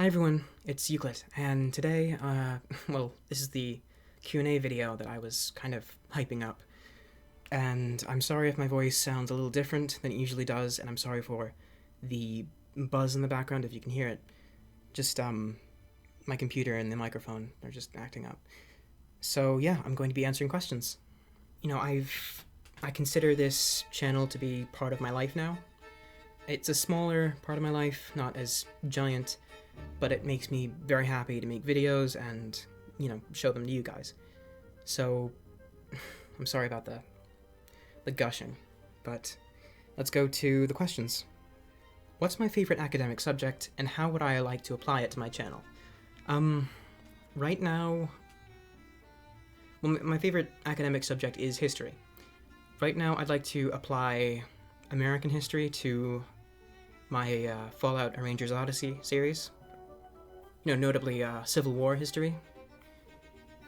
Hi everyone, it's Euclid, and today, this is the Q&A video that I was kind of hyping up, and I'm sorry if my voice sounds a little different than it usually does, and I'm sorry for the buzz in the background if you can hear it. Just, my computer and the microphone are just acting up. So yeah, I'm going to be answering questions. You know, I consider this channel to be part of my life now. It's a smaller part of my life, not as giant, but it makes me very happy to make videos and, show them to you guys. So, I'm sorry about the gushing, but let's go to the questions. What's my favorite academic subject, and how would I like to apply it to my channel? Right now, my favorite academic subject is history. Right now, I'd like to apply American history to my Fallout A Ranger's Odyssey series. Notably Civil War history,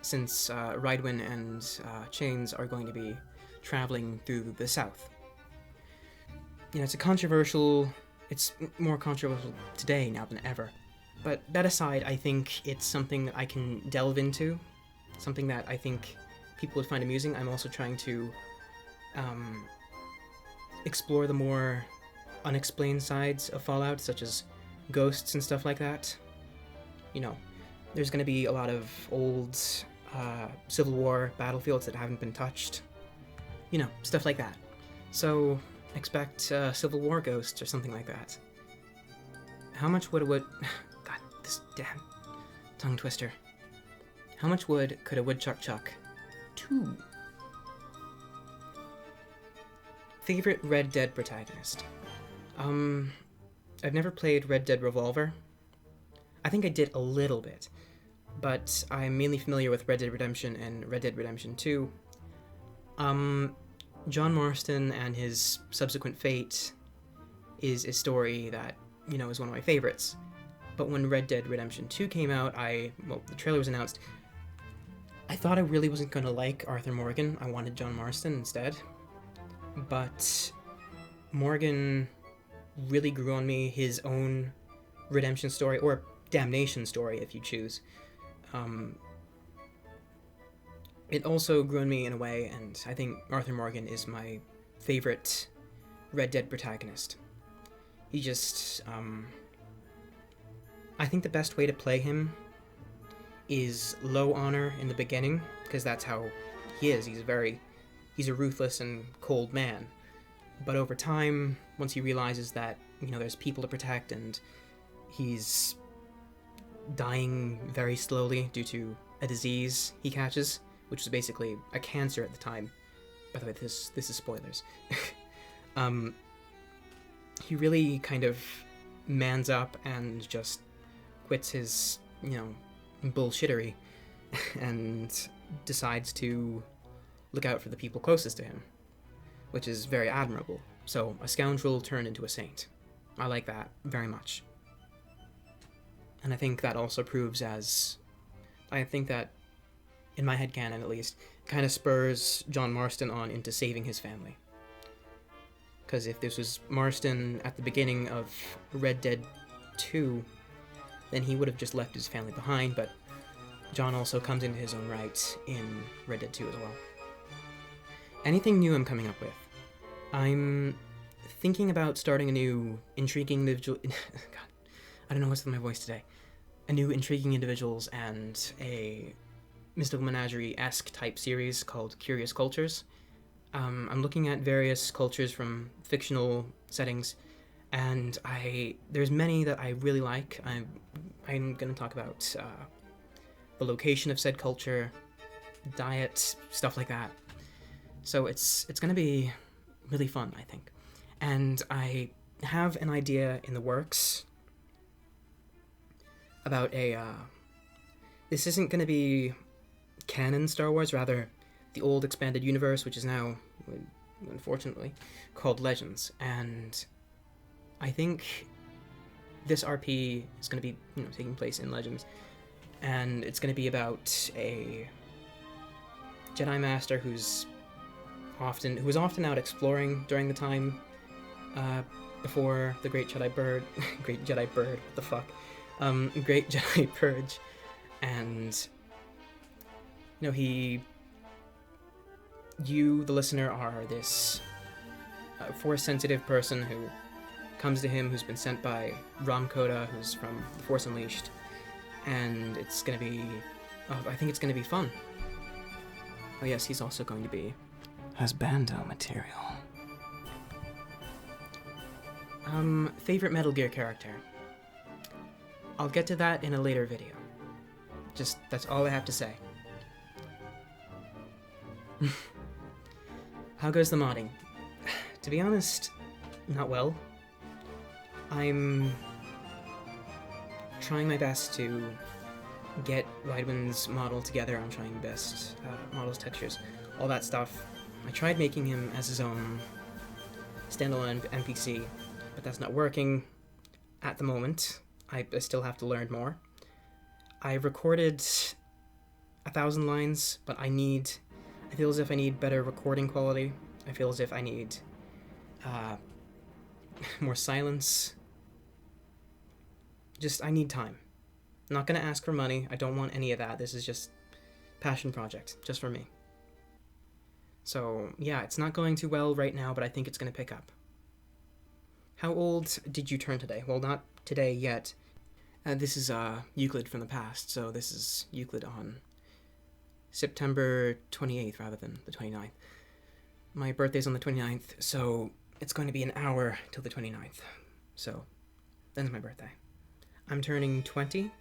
since Rydwin and Chains are going to be traveling through the South. It's more controversial today now than ever. But that aside, I think it's something that I can delve into, something that I think people would find amusing. I'm also trying to explore the more unexplained sides of Fallout, such as ghosts and stuff like that. There's going to be a lot of old Civil War battlefields that haven't been touched. Stuff like that. So, expect Civil War ghosts or something like that. How much wood God, this damn tongue twister. How much wood could a woodchuck chuck? 2. Favorite Red Dead protagonist? I've never played Red Dead Revolver. I think I did a little bit, but I'm mainly familiar with Red Dead Redemption and Red Dead Redemption 2. John Marston and his subsequent fate is a story that, is one of my favorites. But when Red Dead Redemption 2 came out, the trailer was announced, I thought I really wasn't going to like Arthur Morgan. I wanted John Marston instead. But Morgan really grew on me, his own redemption story, or damnation story if you choose. It also grew on me in a way, and I think Arthur Morgan is my favorite Red Dead protagonist. He just, I think the best way to play him is low honor in the beginning, because that's how he is. He's a ruthless and cold man. But over time, once he realizes that, there's people to protect and he's dying very slowly due to a disease he catches, which was basically a cancer at the time. By the way, this is spoilers. He really kind of mans up and just quits his, bullshittery and decides to look out for the people closest to him, which is very admirable. So, a scoundrel turned into a saint. I like that very much. And I think that also proves I think that, in my headcanon at least, kind of spurs John Marston on into saving his family. Because if this was Marston at the beginning of Red Dead 2, then he would have just left his family behind, but John also comes into his own right in Red Dead 2 as well. Anything new I'm coming up with? I'm thinking about starting a new intriguing individual... God, I don't know what's with my voice today. A new intriguing individuals and a mystical menagerie-esque type series called Curious Cultures. I'm looking at various cultures from fictional settings, and there's many that I really like. I'm going to talk about the location of said culture, diet, stuff like that. So it's going to be really fun, I think. And I have an idea in the works about this isn't going to be canon Star Wars, rather the old expanded universe, which is now, unfortunately, called Legends. And I think this RP is going to be, taking place in Legends, and it's going to be about a Jedi Master who was often out exploring during the time before the Great Jedi Bird, what the fuck, Great Jedi Purge, and you, the listener, are this Force-sensitive person who comes to him, who's been sent by Ram Koda, who's from The Force Unleashed, and it's gonna be, I think it's gonna be fun. Oh yes, he's also going to be husbando material. Favorite Metal Gear character. I'll get to that in a later video. Just, that's all I have to say. How goes the modding? To be honest, not well. I'm trying my best to get Weidman's model together. I'm trying best models, textures, all that stuff. I tried making him as his own standalone NPC, but that's not working at the moment. I still have to learn more. I recorded 1,000 lines, but I feel as if I need better recording quality. I feel as if I need more silence. I need time. I'm not gonna ask for money. I don't want any of that. This is just passion project, just for me. So yeah, it's not going too well right now, but I think it's gonna pick up. How old did you turn today? Well, not today yet. This is Euclid from the past, so this is Euclid on September 28th rather than the 29th. My birthday's on the 29th, so it's going to be an hour till the 29th. So, then's my birthday. I'm turning 20.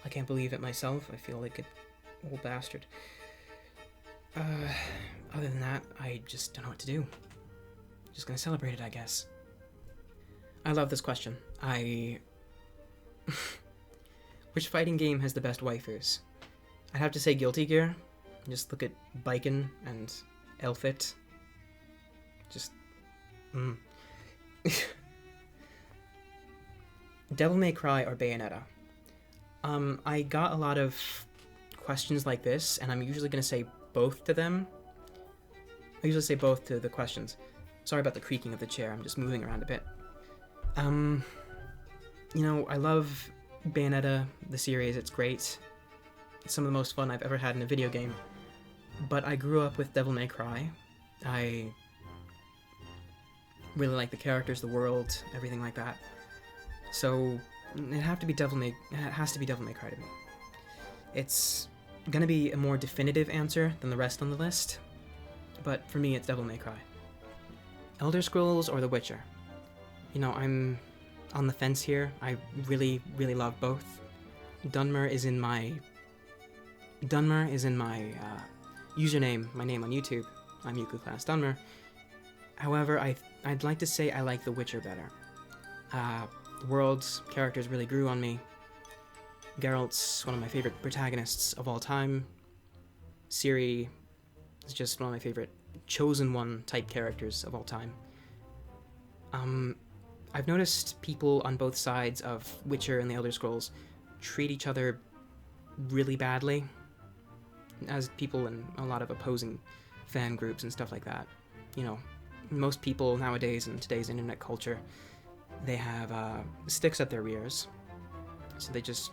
I can't believe it myself. I feel like an old bastard. Other than that, I just don't know what to do. Just gonna celebrate it, I guess. I love this question. Which fighting game has the best waifus? I'd have to say Guilty Gear. Just look at Biken and Elfit. Devil May Cry or Bayonetta? I got a lot of questions like this, and I'm usually going to say both to them. I usually say both to the questions. Sorry about the creaking of the chair, I'm just moving around a bit. I love Bayonetta, the series, it's great. It's some of the most fun I've ever had in a video game. But I grew up with Devil May Cry. I really like the characters, the world, everything like that. So it has to be Devil May Cry to me. It's gonna be a more definitive answer than the rest on the list, but for me it's Devil May Cry. Elder Scrolls or The Witcher? I'm on the fence here. I really, really love both. Dunmer is in my username, my name on YouTube. I'm EuclidClassDunmer. However, I'd like to say I like The Witcher better. The world's characters really grew on me. Geralt's one of my favorite protagonists of all time. Ciri is just one of my favorite chosen one type characters of all time. I've noticed people on both sides of Witcher and the Elder Scrolls treat each other really badly, as people in a lot of opposing fan groups and stuff like that. Most people nowadays in today's internet culture, they have sticks at their ears, so they just,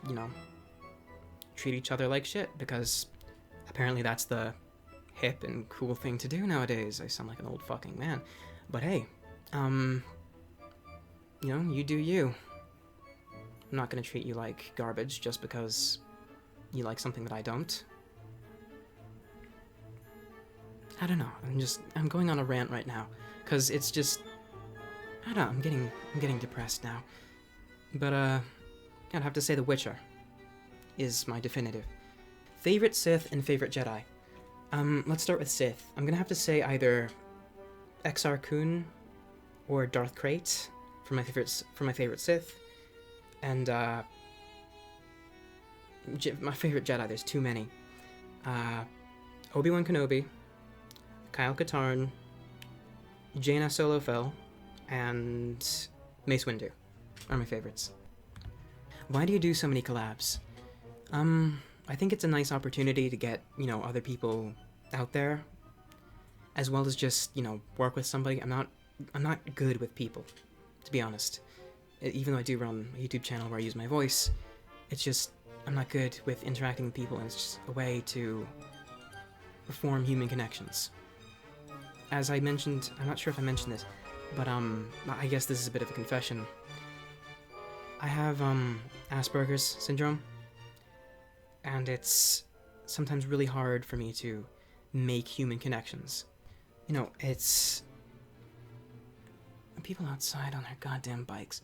treat each other like shit, because apparently that's the hip and cool thing to do nowadays. I sound like an old fucking man, but hey, you do you. I'm not gonna treat you like garbage just because you like something that I don't. I don't know, I'm going on a rant right now, because it's just, I don't know, I'm getting depressed now. But, I'd have to say The Witcher is my definitive. Favorite Sith and favorite Jedi? Let's start with Sith. I'm gonna have to say either Exar Kun or Darth Krayt for my favorite Sith, and my favorite Jedi. There's too many. Obi-Wan Kenobi, Kyle Katarn, Jaina Solo Fell, and Mace Windu are my favorites. Why do you do so many collabs? I think it's a nice opportunity to get, other people out there, as well as just, work with somebody. I'm not good with people, to be honest. even though I do run a YouTube channel where I use my voice, it's just, I'm not good with interacting with people, and it's just a way to form human connections. As I mentioned, I'm not sure if I mentioned this, but I guess this is a bit of a confession. I have Asperger's syndrome, and it's sometimes really hard for me to make human connections. You know, it's people outside on their goddamn bikes.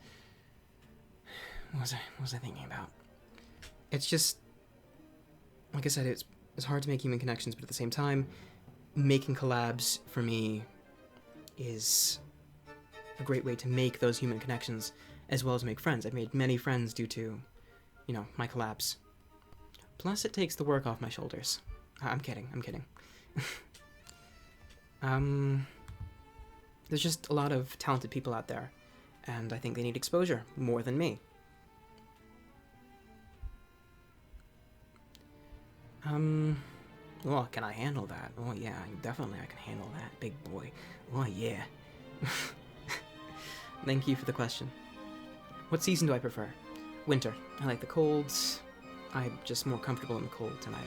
What was I thinking about? It's just, like I said, it's hard to make human connections, but at the same time, making collabs for me is a great way to make those human connections as well as make friends. I've made many friends due to, you know, my collabs. Plus, it takes the work off my shoulders. I'm kidding. There's just a lot of talented people out there, and I think they need exposure more than me. Oh, can I handle that? Oh yeah, definitely I can handle that, big boy. Oh yeah. Thank you for the question. What season do I prefer? Winter. I like the colds. I'm just more comfortable in the cold, and I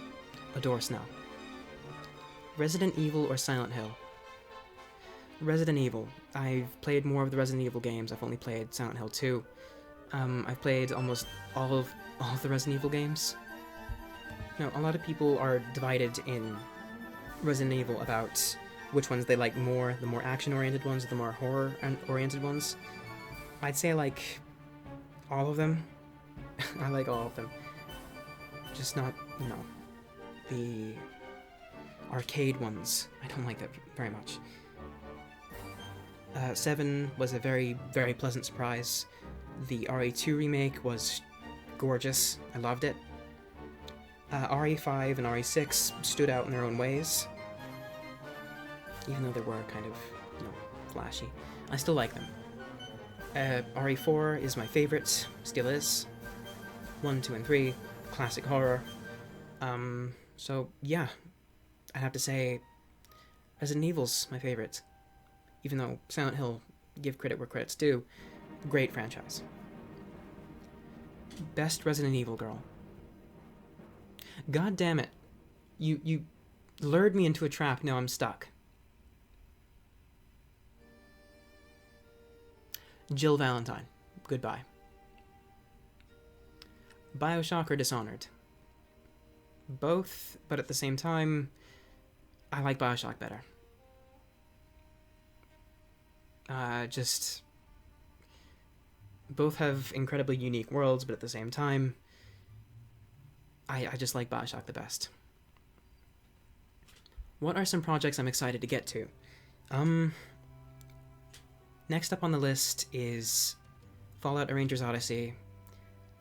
adore snow. Resident Evil or Silent Hill? Resident Evil. I've played more of the Resident Evil games. I've only played Silent Hill 2. I've played almost all of the Resident Evil games. You know, a lot of people are divided in Resident Evil about which ones they like more, the more action-oriented ones or the more horror-oriented ones. I'd say I like all of them. I like all of them. Just not, you know, the arcade ones. I don't like that very much. 7 was a very, very pleasant surprise. The RE2 remake was gorgeous. I loved it. RE5 and RE6 stood out in their own ways. Even though they were kind of, you know, flashy. I still like them. RE4 is my favorite, still is. 1, 2, and 3, classic horror. So, yeah. I'd have to say Resident Evil's my favorite. Even though Silent Hill, give credit where credit's due, great franchise. Best Resident Evil girl. God damn it. You lured me into a trap, now I'm stuck. Jill Valentine. Goodbye. BioShock or Dishonored? Both, but at the same time, I like BioShock better. Just... both have incredibly unique worlds, but at the same time, I just like BioShock the best. What are some projects I'm excited to get to? Next up on the list is Fallout: Rangers Odyssey,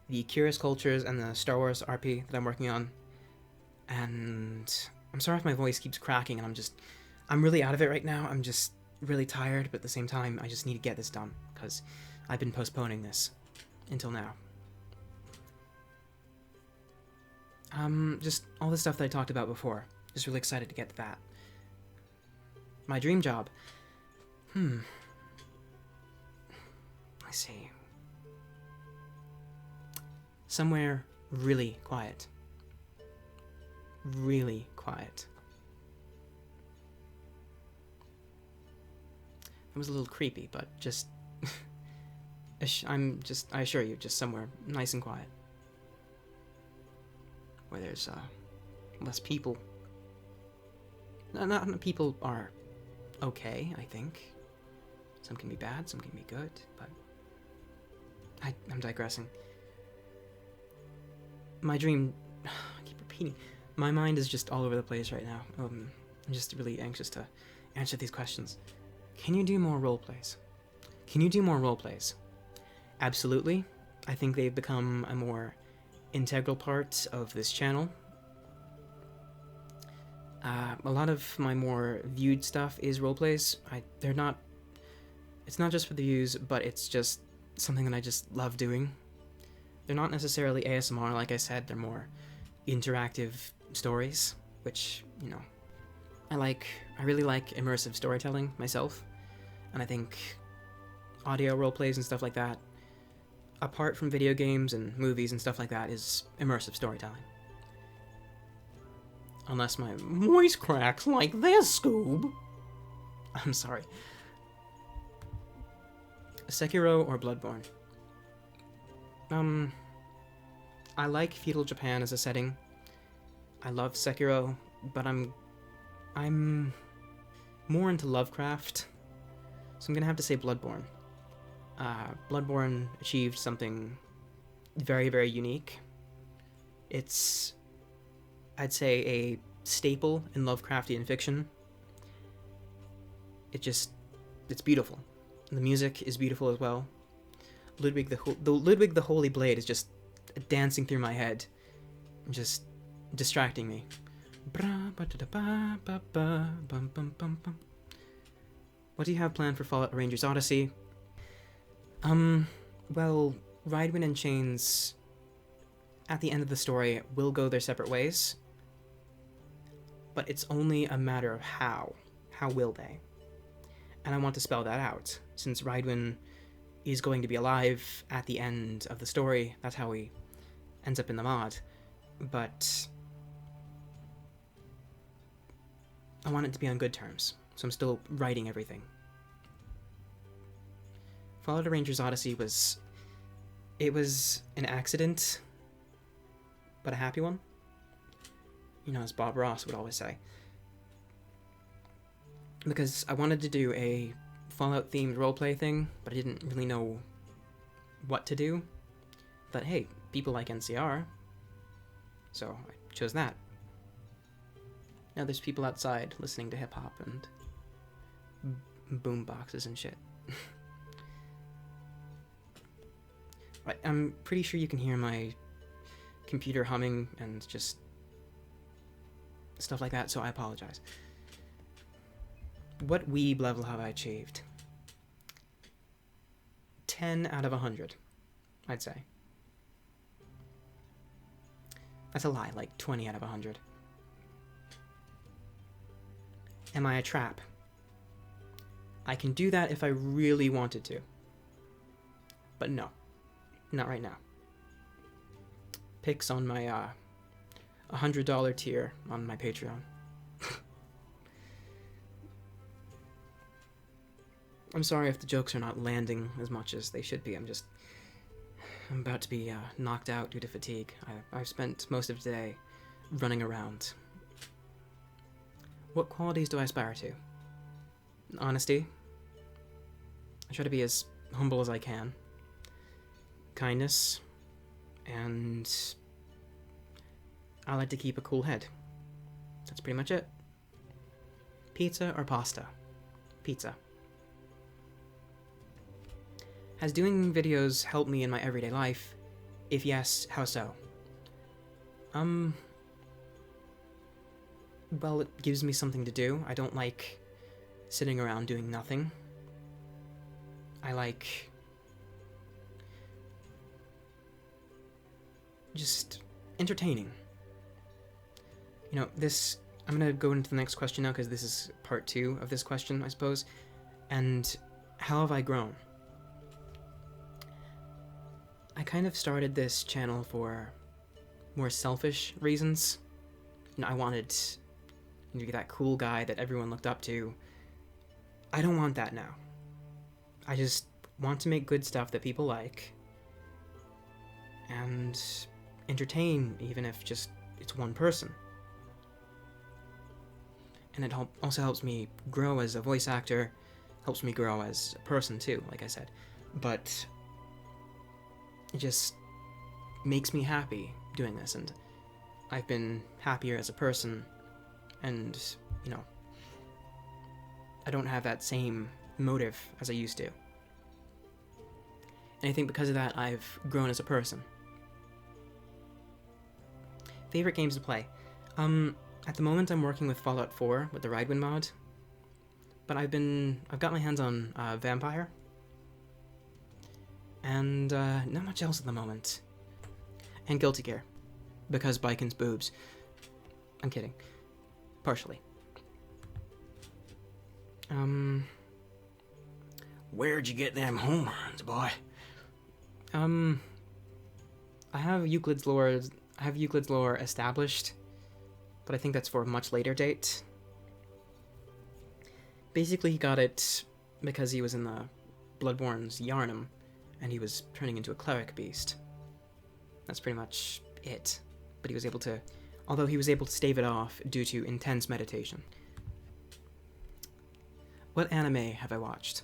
the Curious Cultures, and the Star Wars RP that I'm working on. And I'm sorry if my voice keeps cracking and I'm really out of it right now. I'm just really tired, but at the same time, I just need to get this done because I've been postponing this until now. Just all the stuff that I talked about before. Just really excited to get to that. My dream job. I see. Somewhere really quiet. Really quiet. It was a little creepy, but just... I assure you, just somewhere nice and quiet. Where there's, less people. Not people are okay, I think. Some can be bad, some can be good, but... I'm digressing. My dream... I keep repeating. My mind is just all over the place right now. I'm just really anxious to answer these questions. Can you do more roleplays? Can you do more roleplays? Absolutely. I think they've become a more integral part of this channel. A lot of my more viewed stuff is roleplays. It's not just for the views, but it's just something that I just love doing. They're not necessarily ASMR, like I said, they're more interactive stories, which, you know, I really like immersive storytelling myself, and I think audio roleplays and stuff like that apart from video games and movies and stuff like that, is immersive storytelling. Unless my voice cracks like this, Scoob. I'm sorry. Sekiro or Bloodborne? I like feudal Japan as a setting. I love Sekiro, but I'm more into Lovecraft, so I'm gonna have to say Bloodborne. Bloodborne achieved something very, very unique. It's, I'd say, a staple in Lovecraftian fiction. It's beautiful. The music is beautiful as well. Ludwig the Holy Blade is just dancing through my head, just distracting me. What do you have planned for Fallout Rangers Odyssey? Well, Rydwin and Chains, at the end of the story, will go their separate ways. But it's only a matter of how. How will they? And I want to spell that out, since Rydwin is going to be alive at the end of the story. That's how he ends up in the mod. But I want it to be on good terms, so I'm still writing everything. Fallout Rangers Odyssey was an accident, but a happy one. You know, as Bob Ross would always say. Because I wanted to do a Fallout-themed roleplay thing, but I didn't really know what to do. But hey, people like NCR, so I chose that. Now there's people outside listening to hip-hop and boom boxes and shit. I'm pretty sure you can hear my computer humming and just stuff like that, so I apologize. What weeb level have I achieved? 10 out of 100, I'd say. That's a lie, like 20 out of 100. Am I a trap? I can do that if I really wanted to. But no. Not right now. Pics on my $100 tier on my Patreon. I'm sorry if the jokes are not landing as much as they should be. I'm about to be knocked out due to fatigue. I've spent most of the day running around. What qualities do I aspire to? Honesty. I try to be as humble as I can. Kindness. And I like to keep a cool head. That's pretty much it. Pizza or pasta? Pizza. Has doing videos helped me in my everyday life? If yes, how so? Well, it gives me something to do. I don't like sitting around doing nothing. I like just entertaining. You know, I'm gonna go into the next question now, because this is part 2 of this question, I suppose. And how have I grown? I kind of started this channel for more selfish reasons. You know, I wanted to be that cool guy that everyone looked up to. I don't want that now. I just want to make good stuff that people like. And entertain, even if just it's one person. And it also helps me grow as a voice actor, helps me grow as a person too, like I said. But it just makes me happy doing this, and I've been happier as a person, and, you know, I don't have that same motive as I used to. And I think because of that, I've grown as a person. Favorite games to play? At the moment I'm working with Fallout 4 with the Rydwin mod, but I've got my hands on Vampire, and not much else at the moment. And Guilty Gear, because Biken's boobs. I'm kidding. Partially. Where'd you get them horns, boy? Um, I have Euclid's lore established, but I think that's for a much later date. Basically, he got it because he was in the Bloodborne's Yarnum, and he was turning into a cleric beast. That's pretty much it. But he was able to, although he was able to stave it off due to intense meditation. What anime have I watched?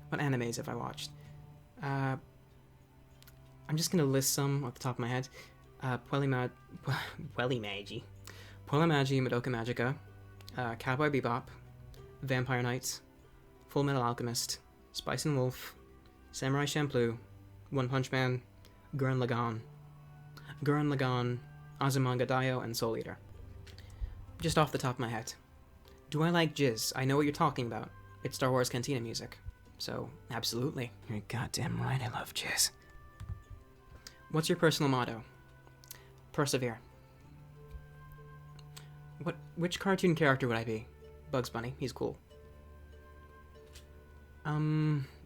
What animes have I watched? I'm just gonna list some off the top of my head. Puellimagi, Madoka Magica, Cowboy Bebop, Vampire Knight, Full Metal Alchemist, Spice and Wolf, Samurai Champloo, One Punch Man, Gurren Lagann, Azumanga Daioh, and Soul Eater. Just off the top of my head. Do I like jizz? I know what you're talking about. It's Star Wars Cantina music. So, absolutely. You're goddamn right, I love jizz. What's your personal motto? Persevere. Which cartoon character would I be? Bugs Bunny. He's cool.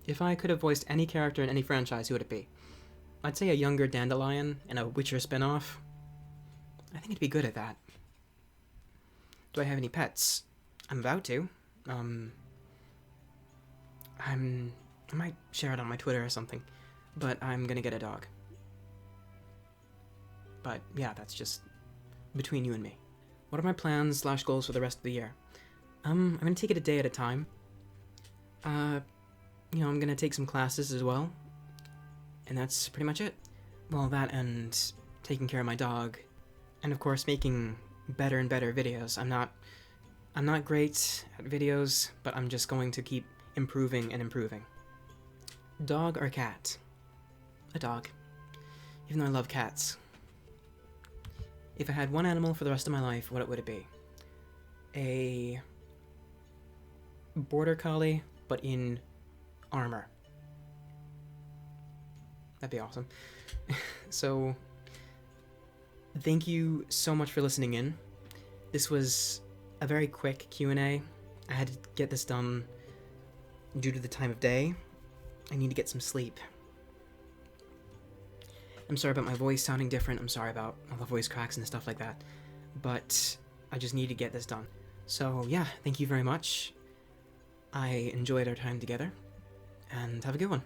If I could have voiced any character in any franchise, who would it be? I'd say a younger Dandelion in a Witcher spinoff. I think it'd be good at that. Do I have any pets? I'm about to. I might share it on my Twitter or something, but I'm gonna get a dog. But yeah, that's just between you and me. What are my plans / goals for the rest of the year? I'm gonna take it a day at a time. I'm gonna take some classes as well, and that's pretty much it. Well, that and taking care of my dog, and of course making better and better videos. I'm not great at videos, but I'm just going to keep improving and improving. Dog or cat? A dog. Even though I love cats. If I had one animal for the rest of my life, what would it be? A border collie, but in armor. That'd be awesome. So, thank you so much for listening in. This was a very quick Q&A. I had to get this done due to the time of day. I need to get some sleep. I'm sorry about my voice sounding different. I'm sorry about all the voice cracks and stuff like that. But I just need to get this done. So yeah, thank you very much. I enjoyed our time together. And have a good one.